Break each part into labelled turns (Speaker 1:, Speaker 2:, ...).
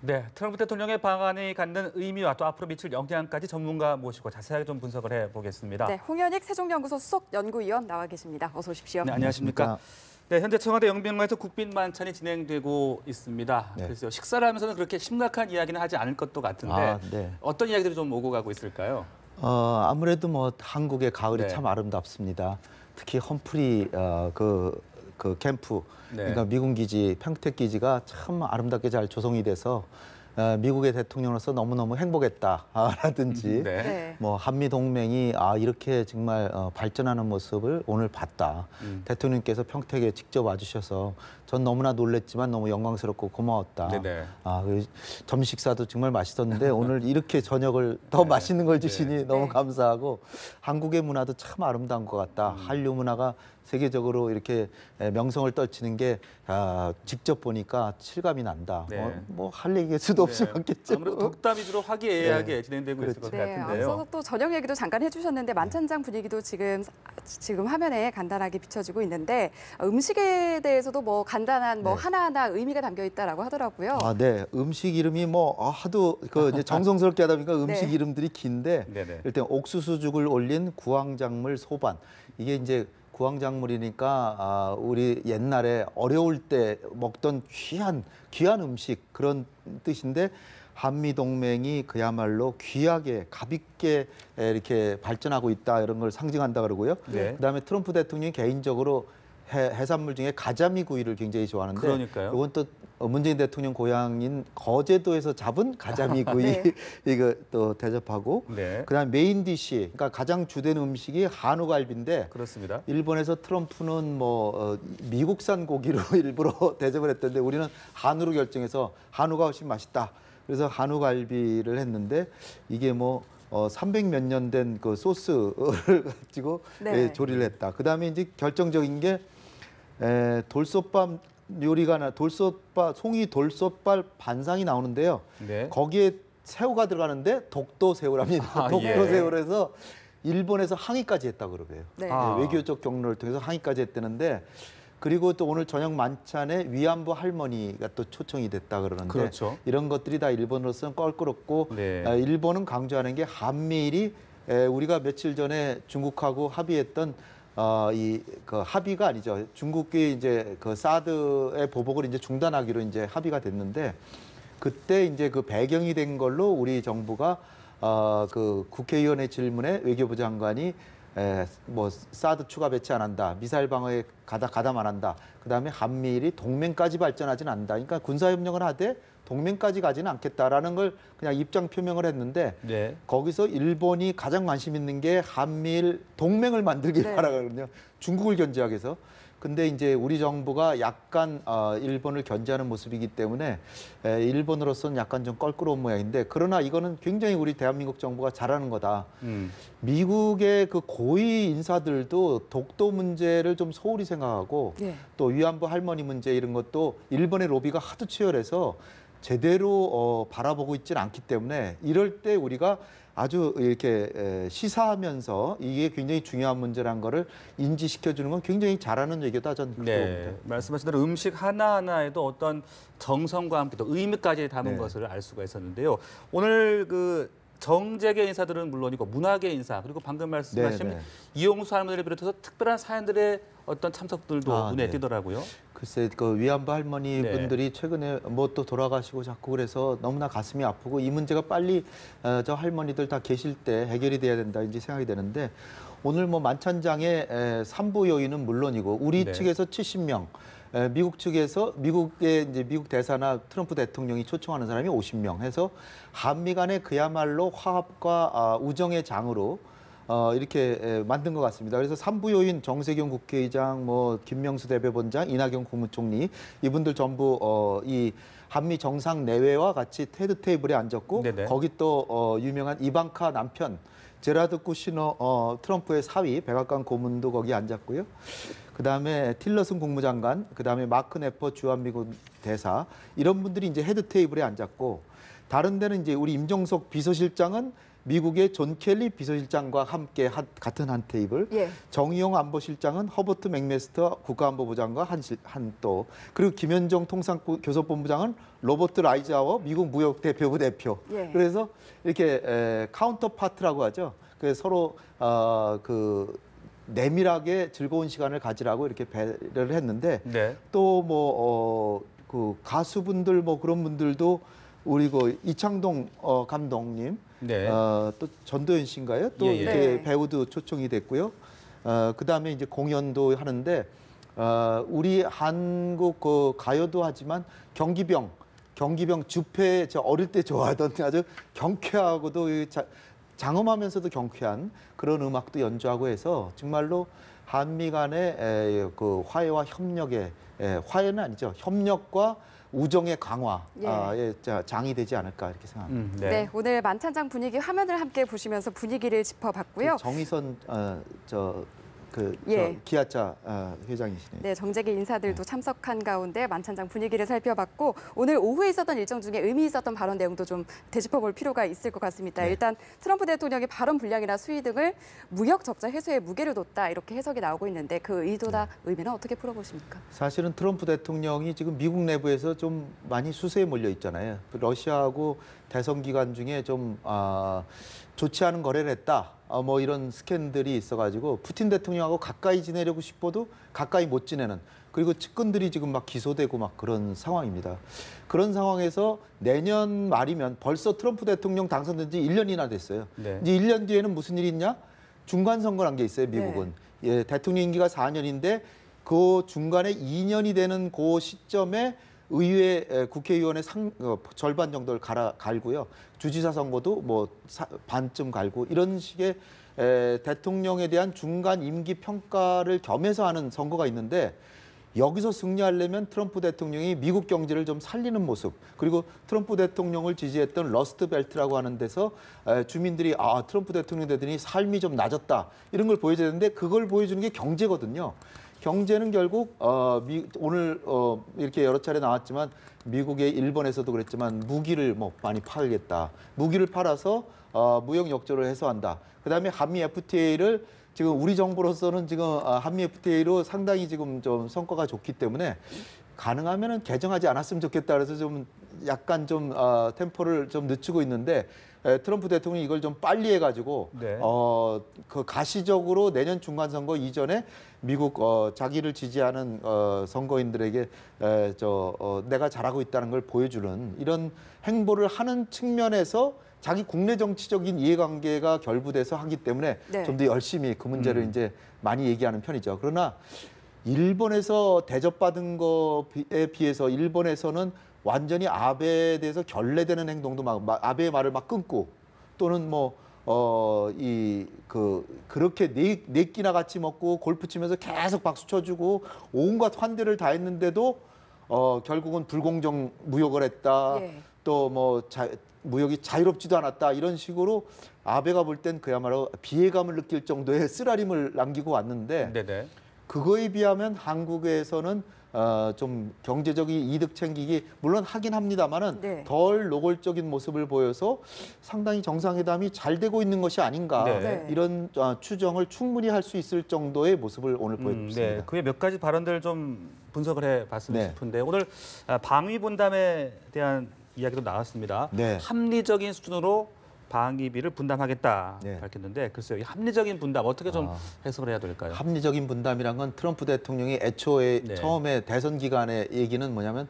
Speaker 1: 네, 트럼프 대통령의 방안이 갖는 의미와 또 앞으로 미칠 영향까지 전문가 모시고 자세하게 좀 분석을 해보겠습니다.
Speaker 2: 네, 홍현익 세종연구소 수석 연구위원 나와 계십니다. 어서 오십시오.
Speaker 1: 네, 안녕하십니까. 네, 현재 청와대 영빈관에서 국빈 만찬이 진행되고 있습니다.
Speaker 3: 네.
Speaker 1: 그래서 식사를 하면서는 그렇게 심각한 이야기는 하지 않을 것도 같은데
Speaker 3: 네.
Speaker 1: 어떤 이야기들이 좀 오고 가고 있을까요?
Speaker 3: 아무래도 뭐 한국의 가을이
Speaker 1: 네.
Speaker 3: 참 아름답습니다. 특히 험프리 그 캠프,
Speaker 1: 네.
Speaker 3: 그러니까 미군 기지, 평택 기지가 참 아름답게 잘 조성이 돼서 미국의 대통령으로서 너무너무 행복했다라든지
Speaker 1: 네.
Speaker 2: 네.
Speaker 3: 뭐 한미 동맹이 이렇게 정말 발전하는 모습을 오늘 봤다. 대통령께서 평택에 직접 와주셔서 전 너무나 놀랬지만 너무 영광스럽고 고마웠다.
Speaker 1: 네네.
Speaker 3: 그 점심 식사도 정말 맛있었는데 오늘 이렇게 저녁을 더
Speaker 1: 네.
Speaker 3: 맛있는 걸 주시니
Speaker 1: 네.
Speaker 3: 너무
Speaker 2: 네.
Speaker 3: 감사하고 한국의 문화도 참 아름다운 것 같다. 한류 문화가 세계적으로 이렇게 명성을 떨치는 게 직접 보니까 실감이 난다.
Speaker 1: 네.
Speaker 3: 뭐 할 얘기가 수도 없이
Speaker 1: 네.
Speaker 3: 많겠죠.
Speaker 1: 아무래도 덕담 위주로 화기애애하게
Speaker 3: 네.
Speaker 1: 진행되고 있을 것
Speaker 3: 그렇죠.
Speaker 2: 네,
Speaker 1: 같은데요.
Speaker 2: 앞서서 또 저녁 얘기도 잠깐 해주셨는데 만찬장 분위기도 지금 화면에 간단하게 비춰지고 있는데 음식에 대해서도 뭐 간단한 뭐
Speaker 3: 네.
Speaker 2: 하나하나 의미가 담겨 있다라고 하더라고요.
Speaker 3: 네. 음식 이름이 뭐 하도 이제 정성스럽게 하다 보니까 음식
Speaker 2: 네.
Speaker 3: 이름들이 긴데
Speaker 1: 네네.
Speaker 3: 일단 옥수수죽을 올린 구황작물 소반. 이게 이제 구황작물이니까 우리 옛날에 어려울 때 먹던 귀한 음식 그런 뜻인데 한미 동맹이 그야말로 귀하게 가볍게 이렇게 발전하고 있다 이런 걸 상징한다 그러고요.
Speaker 1: 네.
Speaker 3: 그다음에 트럼프 대통령이 개인적으로 해산물 중에 가자미 구이를 굉장히 좋아하는데
Speaker 1: 그러니까요.
Speaker 3: 이건 또 문재인 대통령 고향인 거제도에서 잡은 가자미 구이
Speaker 2: 네.
Speaker 3: 이거 또 대접하고
Speaker 1: 네.
Speaker 3: 그다음 메인 디시 그러니까 가장 주된 음식이 한우갈비인데
Speaker 1: 그렇습니다.
Speaker 3: 일본에서 트럼프는 뭐 미국산 고기로 일부러 대접을 했던데 우리는 한우로 결정해서 한우가 훨씬 맛있다. 그래서 한우갈비를 했는데 이게 뭐 300 몇 년 된 그 소스를 가지고
Speaker 2: 네.
Speaker 3: 조리를 했다. 그다음에 이제 결정적인 게 돌솥밥 요리가 송이 돌솥밥 반상이 나오는데요.
Speaker 1: 네.
Speaker 3: 거기에 새우가 들어가는데 독도 새우랍니다. 독도
Speaker 1: 예.
Speaker 3: 새우라서 일본에서 항의까지 했다 그러고요.
Speaker 2: 네.
Speaker 3: 외교적 경로를 통해서 항의까지 했다는데 그리고 또 오늘 저녁 만찬에 위안부 할머니가 또 초청이 됐다 그러는데
Speaker 1: 그렇죠.
Speaker 3: 이런 것들이 다 일본으로서는 껄끄럽고
Speaker 1: 네.
Speaker 3: 일본은 강조하는 게 한미일이 우리가 며칠 전에 중국하고 합의했던 그 합의가 아니죠. 중국이 이제 그 사드의 보복을 이제 중단하기로 이제 합의가 됐는데 그때 이제 그 배경이 된 걸로 우리 정부가 그 국회의원의 질문에 외교부 장관이 뭐 사드 추가 배치 안 한다, 미사일 방어에 가담 안 한다. 그다음에 한미일이 동맹까지 발전하지는 않는다. 그러니까 군사협력을 하되 동맹까지 가지는 않겠다라는 걸 그냥 입장 표명을 했는데
Speaker 1: 네.
Speaker 3: 거기서 일본이 가장 관심 있는 게 한미일 동맹을 만들길
Speaker 2: 네.
Speaker 3: 바라거든요. 중국을 견제하기 위해서. 근데 이제 우리 정부가 약간 일본을 견제하는 모습이기 때문에 일본으로서는 약간 좀 껄끄러운 모양인데 그러나 이거는 굉장히 우리 대한민국 정부가 잘하는 거다. 미국의 그 고위 인사들도 독도 문제를 좀 소홀히 생각하고
Speaker 2: 네.
Speaker 3: 또 위안부 할머니 문제 이런 것도 일본의 로비가 하도 치열해서 제대로 바라보고 있지는 않기 때문에 이럴 때 우리가 아주 이렇게 시사하면서 이게 굉장히 중요한 문제라는 거를 인지시켜주는 건 굉장히 잘하는 얘기다 저는 그렇게
Speaker 1: 네,
Speaker 3: 봅니다.
Speaker 1: 말씀하신 대로 음식 하나하나에도 어떤 정성과 함께 또 의미까지 담은
Speaker 3: 네.
Speaker 1: 것을 알 수가 있었는데요. 오늘 그 정재계 인사들은 물론이고 문화계 인사 그리고 방금 말씀하신
Speaker 3: 네, 네.
Speaker 1: 이용수 할머니를 비롯해서 특별한 사연들의 어떤 참석들도 눈에
Speaker 3: 네.
Speaker 1: 띄더라고요.
Speaker 3: 글쎄 그 위안부 할머니
Speaker 1: 네.
Speaker 3: 분들이 최근에 뭐 또 돌아가시고 자꾸 그래서 너무나 가슴이 아프고 이 문제가 빨리 저 할머니들 다 계실 때 해결이 돼야 된다 이제 생각이 되는데 오늘 뭐 만찬장에 산부 요인은 물론이고 우리
Speaker 1: 네.
Speaker 3: 측에서 70명 미국 측에서 미국의 이제 미국 대사나 트럼프 대통령이 초청하는 사람이 50명 해서 한미 간에 그야말로 화합과 우정의 장으로 이렇게 만든 것 같습니다. 그래서 산부요인 정세균 국회의장, 뭐 김명수 대법원장, 이낙연 국무총리 이분들 전부 이 한미 정상 내외와 같이 테드 테이블에 앉았고
Speaker 1: 네네.
Speaker 3: 거기 또 유명한 이방카 남편 제라드 쿠시너 트럼프의 사위 백악관 고문도 거기 앉았고요. 그다음에 틸러슨 국무장관, 그다음에 마크 네퍼 주한미군 대사 이런 분들이 이제 헤드 테이블에 앉았고 다른 데는 이제 우리 임종석 비서실장은 미국의 존 켈리 비서실장과 함께 같은 한 테이블,
Speaker 2: 예.
Speaker 3: 정의용 안보실장은 허버트 맥메스터 국가안보부장과 한 또, 그리고 김현정 통상교섭본부장은 로버트 라이즈하워 미국 무역대표부 대표.
Speaker 2: 예.
Speaker 3: 그래서 이렇게 카운터 파트라고 하죠. 그래서 서로 그 내밀하게 즐거운 시간을 가지라고 이렇게 배려를 했는데
Speaker 1: 네.
Speaker 3: 또 뭐 그 가수분들 뭐 그런 분들도 우리 그 이창동 감독님,
Speaker 1: 네.
Speaker 3: 또 전도연 씨인가요? 또
Speaker 1: 예, 예.
Speaker 3: 이렇게
Speaker 2: 네.
Speaker 3: 배우도 초청이 됐고요. 그다음에 이제 공연도 하는데 우리 한국 그 가요도 하지만 경기병 주패 저 어릴 때 좋아하던 아주 경쾌하고도 장엄하면서도 경쾌한 그런 음악도 연주하고 해서 정말로 한미 간의 그 화해와 협력의 화해는 아니죠. 협력과 우정의 강화에 장이 되지 않을까 이렇게 생각합니다.
Speaker 2: 네. 오늘 만찬장 분위기 화면을 함께 보시면서 분위기를 짚어봤고요.
Speaker 3: 정의선
Speaker 2: 예.
Speaker 3: 기아차 회장이시네요.
Speaker 2: 네, 정재계 인사들도 참석한 가운데 만찬장 분위기를 살펴봤고 오늘 오후에 있었던 일정 중에 의미 있었던 발언 내용도 좀 되짚어볼 필요가 있을 것 같습니다.
Speaker 3: 네.
Speaker 2: 일단 트럼프 대통령이 발언 분량이나 수위 등을 무역 적자 해소에 무게를 뒀다 이렇게 해석이 나오고 있는데 그 의도나 의미는 어떻게 풀어보십니까?
Speaker 3: 사실은 트럼프 대통령이 지금 미국 내부에서 좀 많이 수세에 몰려 있잖아요. 러시아하고 대선 기간 중에 좀 좋지 않은 거래를 했다. 뭐 이런 스캔들이 있어가지고 푸틴 대통령하고 가까이 지내려고 싶어도 가까이 못 지내는, 그리고 측근들이 지금 막 기소되고 막 그런 상황입니다. 그런 상황에서 내년 말이면 벌써 트럼프 대통령 당선된 지 1년이나 됐어요.
Speaker 1: 네.
Speaker 3: 이제 1년 뒤에는 무슨 일이 있냐? 중간 선거란 게 있어요, 미국은. 예, 대통령 임기가 4년인데 그 중간에 2년이 되는 그 시점에 의회 국회의원의 절반 정도를 갈고요. 주지사 선거도 뭐 반쯤 갈고 이런 식의 대통령에 대한 중간 임기 평가를 겸해서 하는 선거가 있는데 여기서 승리하려면 트럼프 대통령이 미국 경제를 좀 살리는 모습, 그리고 트럼프 대통령을 지지했던 러스트 벨트라고 하는 데서 주민들이 트럼프 대통령 되더니 삶이 좀 낮았다 이런 걸 보여줘야 되는데 그걸 보여주는 게 경제거든요. 경제는 결국 오늘 이렇게 여러 차례 나왔지만 미국의 일본에서도 그랬지만 무기를 뭐 많이 팔겠다. 무기를 팔아서 무역 역조를 해소한다. 그다음에 한미 FTA를 지금 우리 정부로서는 지금 한미 FTA로 상당히 지금 좀 성과가 좋기 때문에 가능하면은 개정하지 않았으면 좋겠다. 그래서 좀 약간 좀 템포를 좀 늦추고 있는데 트럼프 대통령이 이걸 좀 빨리 해가지고
Speaker 1: 네.
Speaker 3: 그 가시적으로 내년 중간 선거 이전에 미국 자기를 지지하는 선거인들에게 내가 잘하고 있다는 걸 보여주는 이런 행보를 하는 측면에서 자기 국내 정치적인 이해관계가 결부돼서 하기 때문에
Speaker 2: 네.
Speaker 3: 좀 더 열심히 그 문제를 이제 많이 얘기하는 편이죠. 그러나 일본에서 대접받은 거에 비해서 일본에서는 완전히 아베에 대해서 결례되는 행동도 아베의 말을 막 끊고 또는 그렇게 네 끼나 같이 먹고 골프 치면서 계속 박수 쳐주고 온갖 환대를 다 했는데도 결국은 불공정 무역을 했다.
Speaker 2: 예.
Speaker 3: 또 무역이 자유롭지도 않았다. 이런 식으로 아베가 볼 땐 그야말로 비애감을 느낄 정도의 쓰라림을 남기고 왔는데
Speaker 1: 네네.
Speaker 3: 그거에 비하면 한국에서는 좀 경제적인 이득 챙기기 물론 하긴 합니다만은
Speaker 2: 네.
Speaker 3: 덜 노골적인 모습을 보여서 상당히 정상회담이 잘 되고 있는 것이 아닌가
Speaker 1: 네.
Speaker 3: 이런 추정을 충분히 할 수 있을 정도의 모습을 오늘 보여줬습니다.
Speaker 1: 네. 그에 몇 가지 발언들 좀 분석을 해봤으면
Speaker 3: 네.
Speaker 1: 싶은데 오늘 방위 분담에 대한 이야기도 나왔습니다.
Speaker 3: 네.
Speaker 1: 합리적인 수준으로 방위비를 분담하겠다
Speaker 3: 네.
Speaker 1: 밝혔는데 글쎄요, 이 합리적인 분담 어떻게 좀 해석을 해야 될까요?
Speaker 3: 합리적인 분담이란 건 트럼프 대통령이 애초에
Speaker 1: 네.
Speaker 3: 처음에 대선 기간의 얘기는 뭐냐면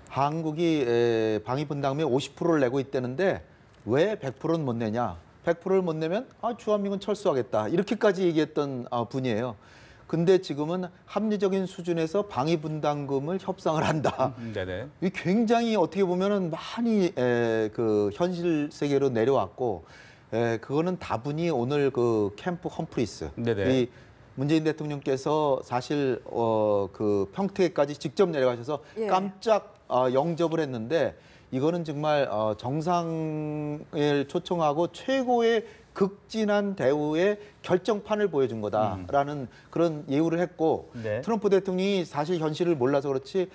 Speaker 3: 한국이 방위 분담에 50%를 내고 있다는데 왜 100%는 못 내냐? 100%를 못 내면 주한미군 철수하겠다. 이렇게까지 얘기했던 분이에요. 근데 지금은 합리적인 수준에서 방위 분담금을 협상을 한다.
Speaker 1: 네네.
Speaker 3: 이 굉장히 어떻게 보면은 많이 그 현실 세계로 내려왔고 그거는 다분히 오늘 그 캠프 험프리스
Speaker 1: 네네.
Speaker 3: 이 문재인 대통령께서 사실 그 평택까지 직접 내려가셔서
Speaker 2: 예.
Speaker 3: 깜짝 영접을 했는데 이거는 정말 정상을 초청하고 최고의 극진한 대우의 결정판을 보여준 거다라는 그런 예우를 했고
Speaker 1: 네.
Speaker 3: 트럼프 대통령이 사실 현실을 몰라서 그렇지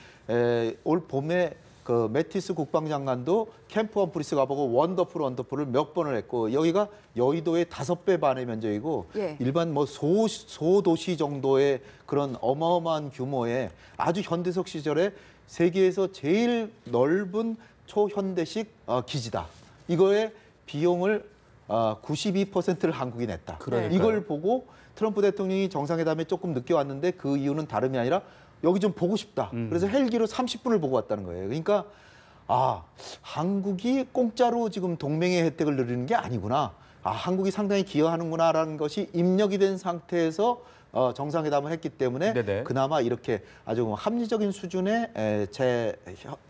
Speaker 3: 올 봄에 그 매티스 국방장관도 캠프 험프리스 가보고 원더풀을 몇 번을 했고 여기가 여의도의 5배 반의 면적이고
Speaker 2: 예.
Speaker 3: 일반 뭐 소도시 정도의 그런 어마어마한 규모의 아주 현대적 시절에 세계에서 제일 넓은 초현대식 기지다. 이거의 비용을 92%를 한국이 냈다.
Speaker 1: 그러니까요.
Speaker 3: 이걸 보고 트럼프 대통령이 정상회담에 조금 늦게 왔는데 그 이유는 다름이 아니라 여기 좀 보고 싶다. 그래서 헬기로 30분을 보고 왔다는 거예요. 그러니까 한국이 공짜로 지금 동맹의 혜택을 누리는 게 아니구나. 한국이 상당히 기여하는구나라는 것이 입력이 된 상태에서 정상회담을 했기 때문에
Speaker 1: 네네.
Speaker 3: 그나마 이렇게 아주 합리적인 수준의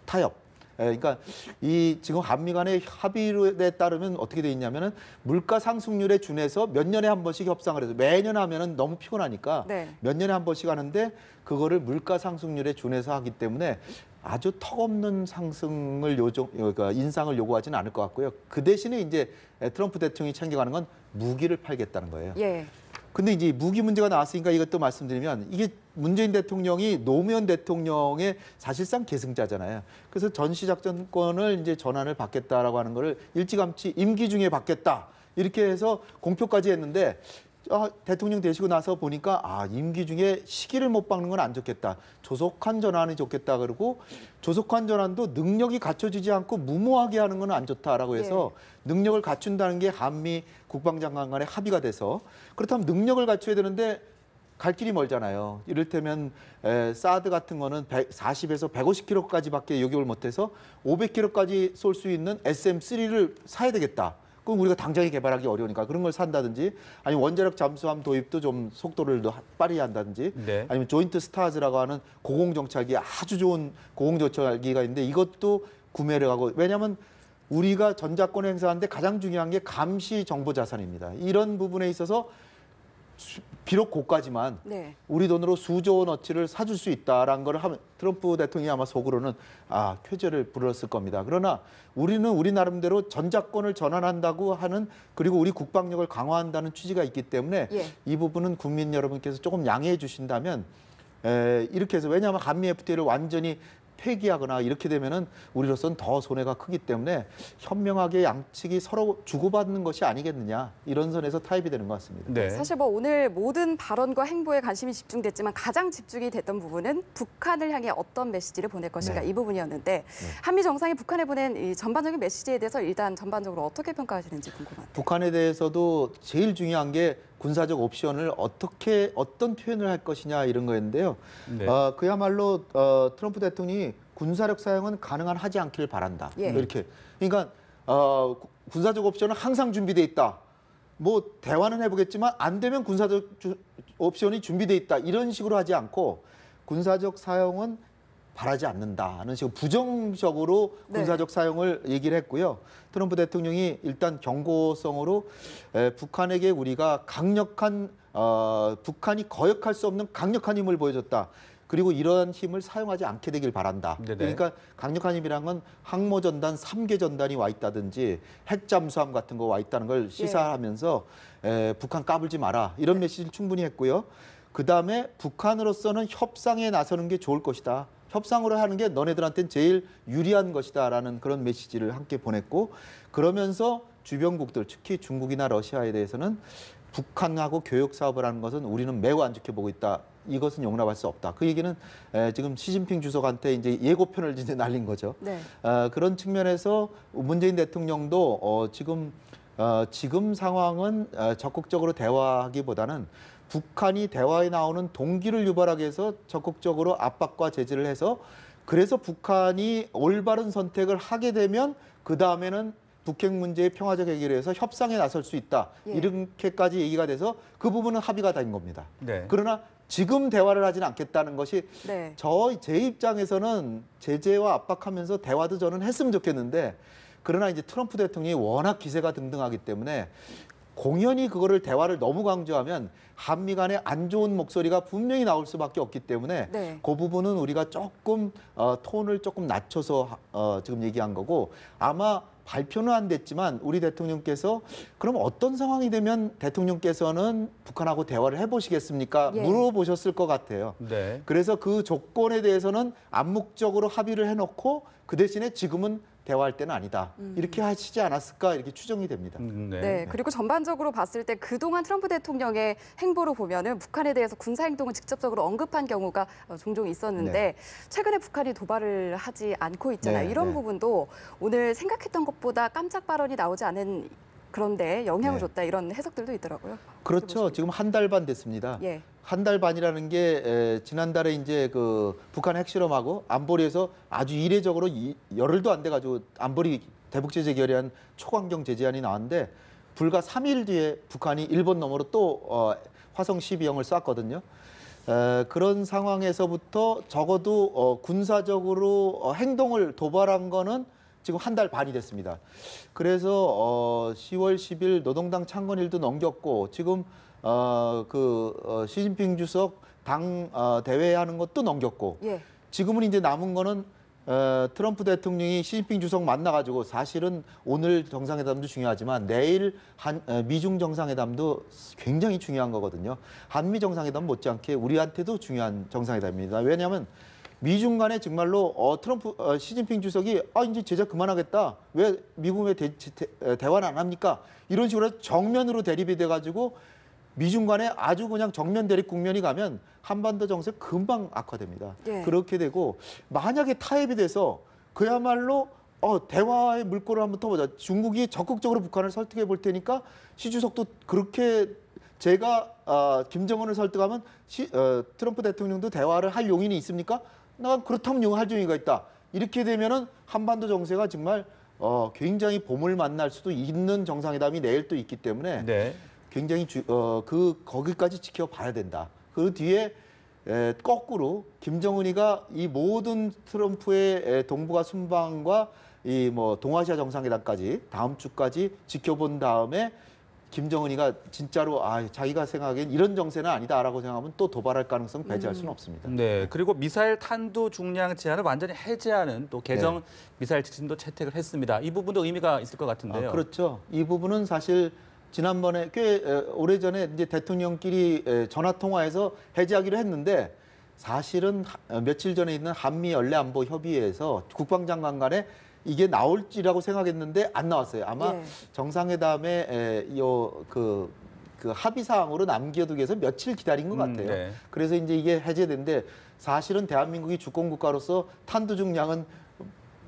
Speaker 3: 타협. 그러니까 이 지금 한미 간의 합의에 따르면 어떻게 돼 있냐면은 물가 상승률에 준해서 몇 년에 한 번씩 협상을 해서 매년 하면은 너무 피곤하니까
Speaker 2: 네.
Speaker 3: 몇 년에 한 번씩 하는데 그거를 물가 상승률에 준해서 하기 때문에 아주 턱없는 상승을 그러니까 인상을 요구하지는 않을 것 같고요. 그 대신에 이제 트럼프 대통령이 챙겨가는 건 무기를 팔겠다는 거예요.
Speaker 2: 예.
Speaker 3: 근데 이제 무기 문제가 나왔으니까 이것도 말씀드리면 이게 문재인 대통령이 노무현 대통령의 사실상 계승자잖아요. 그래서 전시작전권을 이제 전환을 받겠다라고 하는 거를 일찌감치 임기 중에 받겠다. 이렇게 해서 공표까지 했는데 대통령 되시고 나서 보니까 임기 중에 시기를 못 박는 건 안 좋겠다. 조속한 전환이 좋겠다 그러고 조속한 전환도 능력이 갖춰지지 않고 무모하게 하는 건 안 좋다라고 해서 능력을 갖춘다는 게 한미 국방장관 간의 합의가 돼서 그렇다면 능력을 갖춰야 되는데 갈 길이 멀잖아요. 이를테면 사드 같은 거는 140에서 150km까지밖에 요격을 못해서 500km까지 쏠 수 있는 SM3를 사야 되겠다. 그럼 우리가 당장에 개발하기 어려우니까 그런 걸 산다든지 아니면 원자력 잠수함 도입도 좀 속도를 더 빠르게 한다든지
Speaker 1: 네.
Speaker 3: 아니면 조인트 스타즈라고 하는 고공정찰기 아주 좋은 고공정찰기가 있는데 이것도 구매를 하고 왜냐하면 우리가 전자권 행사하는데 가장 중요한 게 감시 정보 자산입니다. 이런 부분에 있어서 비록 고가지만
Speaker 2: 네.
Speaker 3: 우리 돈으로 수조 원어치를 사줄 수 있다라는 걸 하면 트럼프 대통령이 아마 속으로는 쾌재를 부렸을 겁니다. 그러나 우리는 우리 나름대로 전자권을 전환한다고 하는 그리고 우리 국방력을 강화한다는 취지가 있기 때문에 이 부분은 국민 여러분께서 조금 양해해 주신다면 이렇게 해서 왜냐하면 한미 FTA를 완전히 폐기하거나 이렇게 되면은 우리로서는 더 손해가 크기 때문에 현명하게 양측이 서로 주고받는 것이 아니겠느냐 이런 선에서 타협이 되는 것 같습니다.
Speaker 1: 네.
Speaker 2: 사실 뭐 오늘 모든 발언과 행보에 관심이 집중됐지만 가장 집중이 됐던 부분은 북한을 향해 어떤 메시지를 보낼 것인가 이 부분이었는데 한미 정상이 북한에 보낸 이 전반적인 메시지에 대해서 일단 전반적으로 어떻게 평가하시는지 궁금합니다.
Speaker 3: 북한에 대해서도 제일 중요한 게 군사적 옵션을 어떤 표현을 할 것이냐 이런 거였는데요.
Speaker 1: 네.
Speaker 3: 그야말로 트럼프 대통령이 군사력 사용은 가능한 하지 않기를 바란다. 이렇게. 그러니까 군사적 옵션은 항상 준비돼 있다. 뭐 대화는 해보겠지만 안 되면 군사적 옵션이 준비돼 있다. 이런 식으로 하지 않고 군사적 사용은 바라지 않는다는 식으로 부정적으로 군사적 사용을 얘기를 했고요. 트럼프 대통령이 일단 경고성으로 북한에게 우리가 강력한 북한이 거역할 수 없는 강력한 힘을 보여줬다. 그리고 이러한 힘을 사용하지 않게 되길 바란다.
Speaker 1: 네네.
Speaker 3: 그러니까 강력한 힘이란 건 항모전단 3개 전단이 와 있다든지 핵잠수함 같은 거 와 있다는 걸 시사하면서 북한 까불지 마라. 이런 메시지를 충분히 했고요. 그다음에 북한으로서는 협상에 나서는 게 좋을 것이다. 협상으로 하는 게 너네들한테는 제일 유리한 것이다라는 그런 메시지를 함께 보냈고 그러면서 주변국들 특히 중국이나 러시아에 대해서는 북한하고 교역 사업을 하는 것은 우리는 매우 안 좋게 보고 있다. 이것은 용납할 수 없다. 그 얘기는 지금 시진핑 주석한테 이제 예고편을 이제 날린 거죠.
Speaker 2: 네.
Speaker 3: 그런 측면에서 문재인 대통령도 지금 상황은 적극적으로 대화하기보다는 북한이 대화에 나오는 동기를 유발하기 위해서 적극적으로 압박과 제재를 해서 그래서 북한이 올바른 선택을 하게 되면 그 다음에는 북핵 문제의 평화적 해결을 위해서 협상에 나설 수 있다. 이렇게까지 얘기가 돼서 그 부분은 합의가 된 겁니다.
Speaker 1: 네.
Speaker 3: 그러나 지금 대화를 하지는 않겠다는 것이 제 입장에서는 제재와 압박하면서 대화도 저는 했으면 좋겠는데 그러나 이제 트럼프 대통령이 워낙 기세가 등등하기 때문에 공연히 그거를 대화를 너무 강조하면 한미 간의 안 좋은 목소리가 분명히 나올 수밖에 없기 때문에
Speaker 2: 네.
Speaker 3: 그 부분은 우리가 조금 톤을 조금 낮춰서 지금 얘기한 거고 아마 발표는 안 됐지만 우리 대통령께서 그럼 어떤 상황이 되면 대통령께서는 북한하고 대화를 해보시겠습니까?
Speaker 2: 예.
Speaker 3: 물어보셨을 것 같아요.
Speaker 1: 네.
Speaker 3: 그래서 그 조건에 대해서는 암묵적으로 합의를 해놓고 그 대신에 지금은 대화할 때는 아니다. 이렇게 하시지 않았을까 이렇게 추정이 됩니다.
Speaker 2: 네, 그리고 전반적으로 봤을 때 그동안 트럼프 대통령의 행보로 보면은 북한에 대해서 군사 행동을 직접적으로 언급한 경우가 종종 있었는데
Speaker 3: 네.
Speaker 2: 최근에 북한이 도발을 하지 않고 있잖아요.
Speaker 3: 네,
Speaker 2: 이런
Speaker 3: 네.
Speaker 2: 부분도 오늘 생각했던 것보다 깜짝 발언이 나오지 않은 그런데 영향을
Speaker 3: 네.
Speaker 2: 줬다 이런 해석들도 있더라고요.
Speaker 3: 그렇죠. 지금 한 달 반 됐습니다.
Speaker 2: 예.
Speaker 3: 한 달 반이라는 게 지난달에 이제 그 북한 핵실험하고 안보리에서 아주 이례적으로 열흘도 안 돼가지고 안보리 대북 제재 결의안 초강경 제재안이 나왔는데 불과 3일 뒤에 북한이 일본 너머로 또 화성 12형을 쐈거든요. 그런 상황에서부터 적어도 군사적으로 행동을 도발한 거는 지금 한 달 반이 됐습니다. 그래서 10월 10일 노동당 창건일도 넘겼고 지금 시진핑 주석 당 대회하는 것도 넘겼고
Speaker 2: 예.
Speaker 3: 지금은 이제 남은 거는 트럼프 대통령이 시진핑 주석 만나가지고 사실은 오늘 정상회담도 중요하지만 내일 미중 정상회담도 굉장히 중요한 거거든요. 한미 정상회담 못지않게 우리한테도 중요한 정상회담입니다. 왜냐하면 미중 간에 정말로 시진핑 주석이 이제 제재 그만하겠다. 왜 미국에 대화는 안 합니까? 이런 식으로 정면으로 대립이 돼가지고 미중 간에 아주 그냥 정면 대립 국면이 가면 한반도 정세 금방 악화됩니다.
Speaker 2: 예.
Speaker 3: 그렇게 되고 만약에 타협이 돼서 그야말로 대화의 물꼬를 한번 터보자. 중국이 적극적으로 북한을 설득해 볼 테니까 시 주석도 그렇게 제가 김정은을 설득하면 트럼프 대통령도 대화를 할 용인이 있습니까? 나 그렇다면 할 용의가 있다. 이렇게 되면은 한반도 정세가 정말 굉장히 봄을 만날 수도 있는 정상회담이 내일 또 있기 때문에
Speaker 1: 네.
Speaker 3: 굉장히 거기까지 지켜봐야 된다. 그 뒤에 거꾸로 김정은이가 이 모든 트럼프의 동북아 순방과 이 동아시아 정상회담까지 다음 주까지 지켜본 다음에 김정은이가 진짜로 자기가 생각하기엔 이런 정세는 아니다라고 생각하면 또 도발할 가능성 배제할 수는 없습니다.
Speaker 1: 네. 그리고 미사일 탄두 중량 제한을 완전히 해제하는 또 개정 미사일 지침도 채택을 했습니다. 이 부분도 의미가 있을 것 같은데요.
Speaker 3: 그렇죠. 이 부분은 사실 지난번에 꽤 오래전에 이제 대통령끼리 전화 통화해서 해제하기로 했는데 사실은 며칠 전에 있는 한미 연례안보 협의회에서 국방장관 간에 이게 나올지라고 생각했는데 안 나왔어요. 아마
Speaker 2: 예.
Speaker 3: 정상회담에 그 합의 사항으로 남겨두기 위해서 며칠 기다린 것 같아요.
Speaker 1: 네.
Speaker 3: 그래서 이제 이게 해제된데 사실은 대한민국이 주권 국가로서 탄두 중량은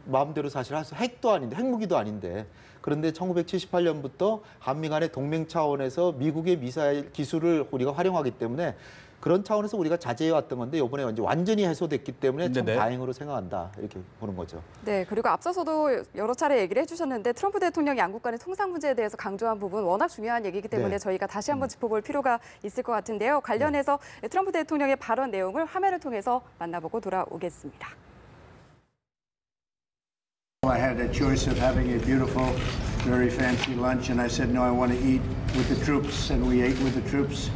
Speaker 3: 마음대로 사실 할 수 핵도 아닌데 핵무기도 아닌데 그런데 1978년부터 한미 간의 동맹 차원에서 미국의 미사일 기술을 우리가 활용하기 때문에 그런 차원에서 우리가 자제해 왔던 건데 이번에 완전히 해소됐기 때문에 참
Speaker 1: 네네.
Speaker 3: 다행으로 생각한다 이렇게 보는 거죠.
Speaker 2: 네, 그리고 앞서서도 여러 차례 얘기를 해주셨는데 트럼프 대통령이 양국 간의 통상 문제에 대해서 강조한 부분 워낙 중요한 얘기이기 때문에
Speaker 3: 네.
Speaker 2: 저희가 다시 한번 짚어볼 필요가 있을 것 같은데요. 관련해서 트럼프 대통령의 발언 내용을 화면을 통해서 만나보고 돌아오겠습니다.
Speaker 4: I had a choice of having a beautiful, very fancy lunch, and I said, no, I want to eat with the troops, and we ate with the troops,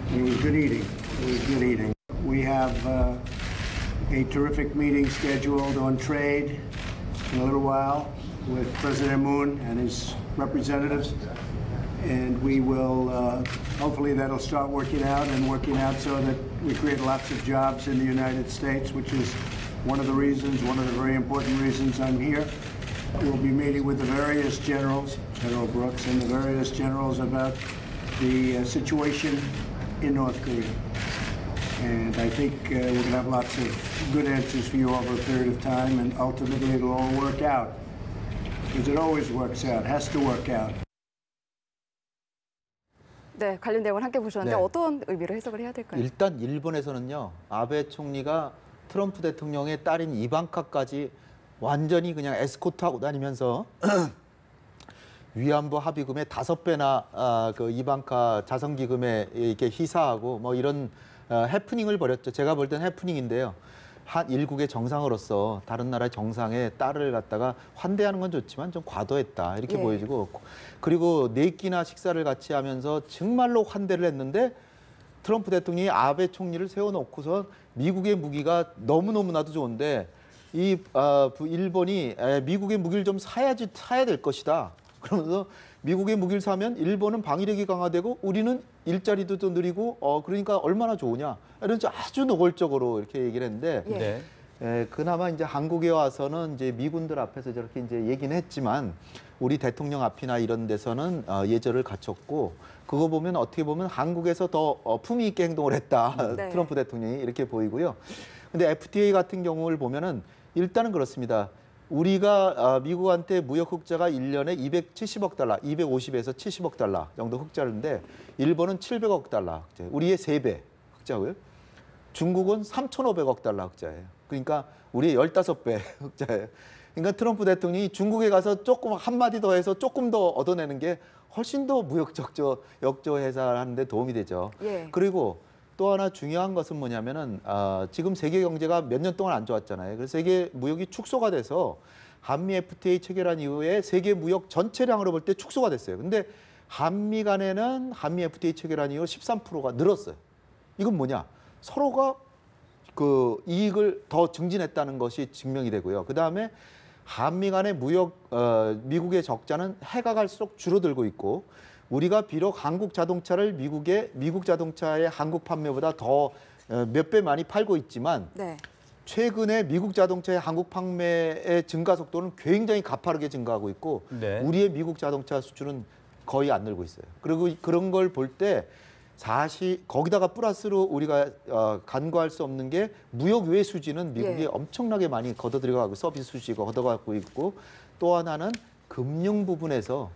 Speaker 4: and it was good eating. It was good eating. We have a terrific meeting scheduled on trade in a little while with President Moon and his representatives, and we will, hopefully that'll start working out so that we create lots of jobs in the United States, which is one of the very important reasons I'm here. We'll be meeting with the various generals, General Brooks, and the various generals about the situation in North Korea. And I think we're going to have lots of good answers for you over a period of time, and ultimately it'll all work out. Because it always works out, has to work out.
Speaker 2: 네, 관련 내용을 함께 보셨는데
Speaker 3: 네.
Speaker 2: 어떤 의미로 해석을 해야 될까요?
Speaker 3: 일단 일본에서는요. 아베 총리가 트럼프 대통령의 딸인 이방카까지 완전히 그냥 에스코트하고 다니면서 위안부 합의금의 5배나 그 이방카 자선기금에 이렇게 희사하고 뭐 이런 해프닝을 벌였죠. 제가 볼 땐 해프닝인데요. 한 일국의 정상으로서 다른 나라의 정상의 딸을 갖다가 환대하는 건 좋지만 좀 과도했다 이렇게
Speaker 2: 예.
Speaker 3: 보여지고 그리고 네 끼나 식사를 같이 하면서 정말로 환대를 했는데 트럼프 대통령이 아베 총리를 세워놓고서 미국의 무기가 너무너무나도 좋은데 이 일본이 미국의 무기를 좀 사야 될 것이다. 그러면서 미국의 무기를 사면 일본은 방위력이 강화되고 우리는 일자리도 더 느리고 그러니까 얼마나 좋으냐. 이런 아주 노골적으로 이렇게 얘기를 했는데
Speaker 2: 예.
Speaker 1: 네.
Speaker 3: 그나마 이제 한국에 와서는 이제 미군들 앞에서 저렇게 이제 얘기는 했지만 우리 대통령 앞이나 이런 데서는 예절을 갖췄고 그거 보면 어떻게 보면 한국에서 더 품위 있게 행동을 했다.
Speaker 2: 네.
Speaker 3: 트럼프 대통령이 이렇게 보이고요. 근데 FTA 같은 경우를 보면은 일단은 그렇습니다. 우리가 미국한테 무역 흑자가 1년에 270억 달러, 250에서 70억 달러 정도 흑자인데 일본은 700억 달러 흑자, 우리의 3배 흑자고요. 중국은 3,500억 달러 흑자예요. 그러니까 우리의 15배 흑자예요. 그러니까 트럼프 대통령이 중국에 가서 조금 한마디 더 해서 조금 더 얻어내는 게 훨씬 더 무역 역조 해소하는 데 도움이 되죠.
Speaker 2: 예.
Speaker 3: 그리고 또 하나 중요한 것은 뭐냐면은 지금 세계 경제가 몇 년 동안 안 좋았잖아요. 그래서 세계 무역이 축소가 돼서 한미 FTA 체결한 이후에 세계 무역 전체량으로 볼 때 축소가 됐어요. 근데 한미 간에는 한미 FTA 체결한 이후 13%가 늘었어요. 이건 뭐냐? 서로가 그 이익을 더 증진했다는 것이 증명이 되고요. 그다음에 한미 간의 무역 미국의 적자는 해가 갈수록 줄어들고 있고 우리가 비록 한국 자동차를 미국 자동차의 한국 판매보다 더 몇 배 많이 팔고 있지만
Speaker 2: 네.
Speaker 3: 최근에 미국 자동차의 한국 판매의 증가 속도는 굉장히 가파르게 증가하고 있고
Speaker 1: 네.
Speaker 3: 우리의 미국 자동차 수출은 거의 안 늘고 있어요. 그리고 그런 걸 볼 때 사실 거기다가 플러스로 우리가 간과할 수 없는 게 무역 외 수지는 미국이
Speaker 2: 예.
Speaker 3: 엄청나게 많이 걷어들여가고 서비스 수지가 걷어가고 있고 또 하나는 금융 부분에서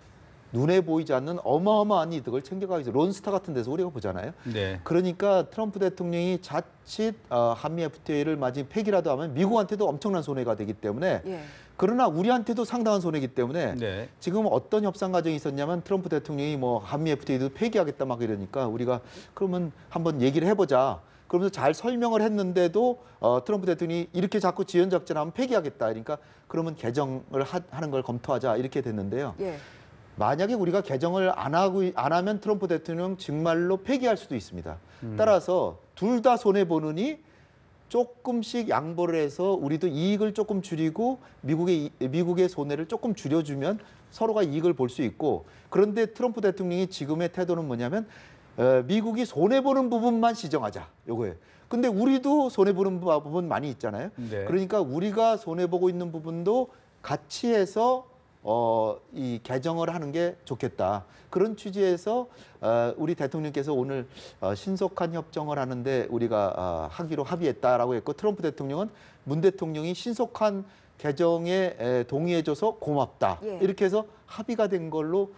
Speaker 3: 눈에 보이지 않는 어마어마한 이득을 챙겨가기 위해서 론스타 같은 데서 우리가 보잖아요.
Speaker 1: 네.
Speaker 3: 그러니까 트럼프 대통령이 자칫 한미 FTA를 마치 폐기라도 하면 미국한테도 엄청난 손해가 되기 때문에
Speaker 2: 예.
Speaker 3: 그러나 우리한테도 상당한 손해이기 때문에
Speaker 1: 네.
Speaker 3: 지금 어떤 협상 과정이 있었냐면 트럼프 대통령이 뭐 한미 FTA도 폐기하겠다 막 이러니까 우리가 그러면 한번 얘기를 해보자. 그러면서 잘 설명을 했는데도 트럼프 대통령이 이렇게 자꾸 지연작전하면 폐기하겠다. 그러니까 그러면 개정을 하는 걸 검토하자 이렇게 됐는데요.
Speaker 2: 예.
Speaker 3: 만약에 우리가 개정을 안 하면 트럼프 대통령 정말로 폐기할 수도 있습니다. 따라서 둘 다 손해 보느니 조금씩 양보를 해서 우리도 이익을 조금 줄이고 미국의 손해를 조금 줄여주면 서로가 이익을 볼 수 있고 그런데 트럼프 대통령이 지금의 태도는 뭐냐면 미국이 손해 보는 부분만 시정하자 요거예요. 근데 우리도 손해 보는 부분 많이 있잖아요.
Speaker 1: 네.
Speaker 3: 그러니까 우리가 손해 보고 있는 부분도 같이 해서 이 개정을 하는 게 좋겠다. 그런 취지에서 우리 대통령께서 오늘 신속한 협정을 하는데 우리가 하기로 합의했다라고 했고 트럼프 대통령은 문 대통령이 신속한 개정에 동의해줘서 고맙다.
Speaker 2: 예.
Speaker 3: 이렇게 해서 합의가 된 걸로